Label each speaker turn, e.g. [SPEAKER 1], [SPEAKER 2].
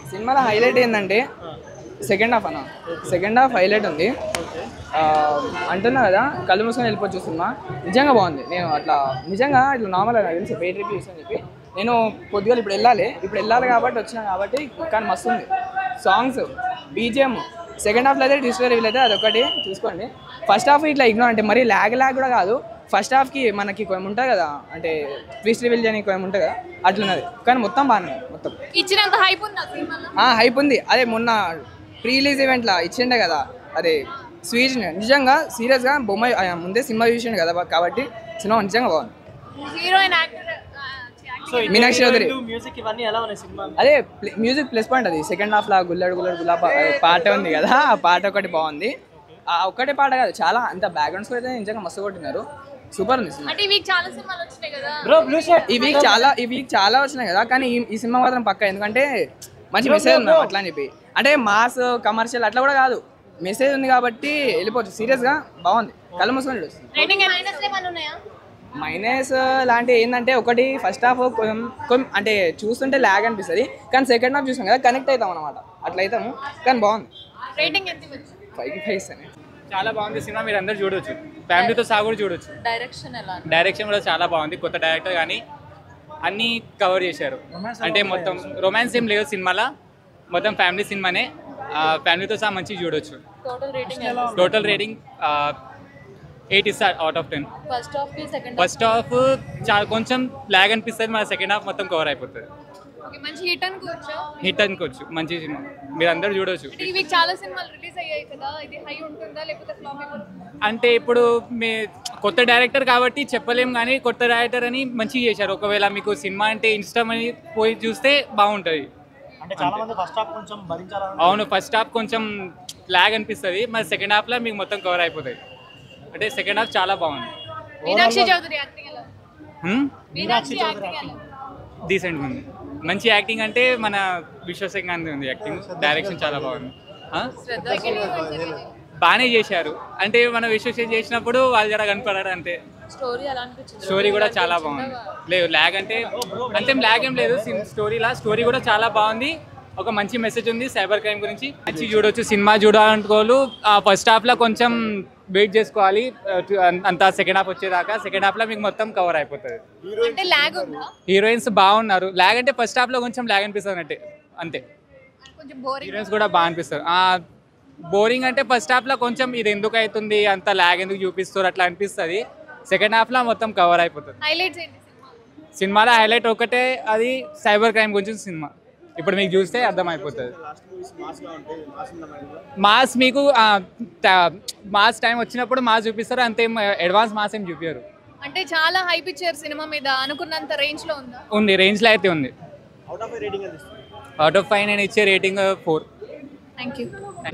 [SPEAKER 1] సినిమాలో హైలైట్ ఏంటంటే second half అన్న. సెకండ్ హాఫ్ హైలైట్ ఉంది. అంటున్నా కదా కళ్ళు మూసుకొని వెళ్ళిపోవచ్చు సినిమా. నిజంగా బాగుంది. నేను అట్లా నిజంగా ఇట్లా నార్మల్గా తెలిసి పెయిడ్ రివ్యూ ఇస్తాను చెప్పి నేను పొద్దుగా ఇప్పుడు వెళ్ళాలి కాబట్టి వచ్చినా కాబట్టి కానీ మస్తు ఉంది. సాంగ్స్ బీజిఎం సెకండ్ హాఫ్లో అయితే డిజిటల్ రివ్యూలు అయితే అదొకటి చూసుకోండి. ఫస్ట్ హాఫ్ ఇట్లా ఇగ్నోర్ అంటే మరీ ల్యాగ్ కూడా కాదు. ఫస్ట్ హాఫ్కి మనకి కొంచెం ఉంటుంది కదా అంటే ట్విస్ట్ రివీల్ చేయడానికి కొంచెం ఉంటుంది కదా అట్లున్నది. కానీ మొత్తం బాగానే మొత్తం
[SPEAKER 2] ఇచ్చినంత హైప్ ఉంది.
[SPEAKER 1] హైప్ ఉంది. అదే మొన్న ప్రీ రిలీజ్ ఈవెంట్లో ఇచ్చిండే కదా అదే స్వీట్. నిజంగా సీరియస్గా బొమ్మ ముందే సినిమా చూసిండు కదా కాబట్టి సినిమా నిజంగా బాగుంది. మీనాక్షి చౌదరి అదే మ్యూజిక్ ప్లస్ పాయింట్. అది సెకండ్ హాఫ్ లా గుల్లడు గులాబ్ పాట ఉంది కదా ఆ పాట ఒకటి బాగుంది. ఆ ఒక్కటే పాట కాదు చాలా అంత బ్యాక్గ్రౌండ్ స్కోర్ అయితే నిజంగా మస్తు కొట్టినారు. సూపర్ ఉంది సినిమా. ఈ వీక్ చాలా వచ్చినాయి కదా కానీ ఈ సినిమా మాత్రం పక్కా. ఎందుకంటే మంచి మెసేజ్ ఉంది అట్లా అని చెప్పి అంటే మాస్ కమర్షియల్ అట్లా కూడా కాదు మెసేజ్ ఉంది కాబట్టి వెళ్ళిపోవచ్చు. సీరియస్గా బాగుంది. కళ్ళు మూసుకొని మైనస్ లాంటి ఏంటంటే ఒకటి ఫస్ట్ హాఫ్ కొంచెం అంటే చూస్తుంటే ల్యాగ్ అనిపిస్తుంది కానీ సెకండ్ హాఫ్ చూసాం కదా కనెక్ట్ అవుతాం అనమాట. అట్లా అవుతాము కానీ బాగుంది. 5 ఇస్తాను.
[SPEAKER 3] చాలా బాగుంది సినిమా. మీరు అందరు చూడొచ్చు. ఫ్యామిలీతో సహా కూడా చూడొచ్చు. డైరెక్షన్ కూడా చాలా బాగుంది. కొత్త డైరెక్టర్ కానీ అన్నీ కవర్ చేశారు. అంటే మొత్తం రొమాన్స్ ఏం లేదు సినిమాలో. మొత్తం ఫ్యామిలీ సినిమానే. ఫ్యామిలీతో సహా మంచిగా చూడొచ్చు. టోటల్ రేటింగ్ 8 ఇస్తారు అవుట్ ఆఫ్ 10. ఫస్ట్ హాఫ్ కొంచెం ల్యాగ్ అనిపిస్తుంది. మన సెకండ్ హాఫ్ మొత్తం కవర్ అయిపోతుంది. హిట్ అనుకోవచ్చు. మంచి సినిమా మీరు అందరూ చూడవచ్చు. అంటే ఇప్పుడు మీ కొత్త డైరెక్టర్ కాబట్టి చెప్పలేము కానీ కొత్త డైరెక్టర్ అని మంచిగా చేశారు. ఒకవేళ మీకు సినిమా అంటే ఇష్టం అని పోయి చూస్తే బాగుంటుంది. అవును ఫస్ట్ హాఫ్ కొంచెం ల్యాగ్ అనిపిస్తుంది. మరి సెకండ్ హాఫ్లో మీకు మొత్తం కవర్ అయిపోతుంది. అంటే సెకండ్ హాఫ్ చాలా బాగుంది. డీసెంట్గా ఉంది. మంచి యాక్టింగ్ అంటే మన విశ్వసింగ్ ఉంది యాక్టింగ్. డైరెక్షన్ చాలా బాగుంది. బాగానే చేశారు. అంటే మనం విశ్వసింగ్ చేసినప్పుడు వాళ్ళు జర కనపడారు అంతే. స్టోరీ కూడా చాలా బాగుంది. లేదు ల్యాగ్ అంటే అంతేం ల్యాగ్ ఏం లేదు స్టోరీ కూడా చాలా బాగుంది. ఒక మంచి మెసేజ్ ఉంది సైబర్ క్రైమ్ గురించి. మంచి చూడొచ్చు. సినిమా చూడాలనుకోవాలి. ఫస్ట్ హాఫ్లో కొంచెం వెయిట్ చేసుకోవాలి అంత సెకండ్ హాఫ్ వచ్చేదాకా. సెకండ్ హాఫ్లో మీకు మొత్తం కవర్ అయిపోతుంది. హీరోయిన్స్ బాగున్నారు. ల్యాగ్ అంటే ఫస్ట్ హాఫ్లో కొంచెం ల్యాగ్ అనిపిస్తుంది అంటే అంతే. హీరోయిన్స్ కూడా బాగా అనిపిస్తారు. బోరింగ్ అంటే ఫస్ట్ హాఫ్లో కొంచెం ఇది ఎందుకు అవుతుంది అంత ల్యాగ్ ఎందుకు చూపిస్తారు అట్లా అనిపిస్తుంది. సెకండ్ హాఫ్లో మొత్తం కవర్ అయిపోతుంది. సినిమాలో హైలైట్ ఒకటే అది సైబర్ క్రైమ్ గురించి సినిమా. ఇప్పుడు మీకు చూస్తే అర్థమైపోతుంది. మాస్ మీకు మాస్ టైం వచ్చినప్పుడు మాస్ చూపిస్తారు. అంతేం అడ్వాన్స్ మాస్ ఏం చూపించారు.
[SPEAKER 2] అంటే చాలా హైప్ ఇచ్చారు సినిమా మీద. అనుకున్నంత రేంజ్ లో ఉందా?
[SPEAKER 3] ఉంది. రేంజ్ లో అయితే ఉంది. అవుట్ ఆఫ్ 5 నేను ఇచ్చే రేటింగ్ 4.
[SPEAKER 2] Thank you.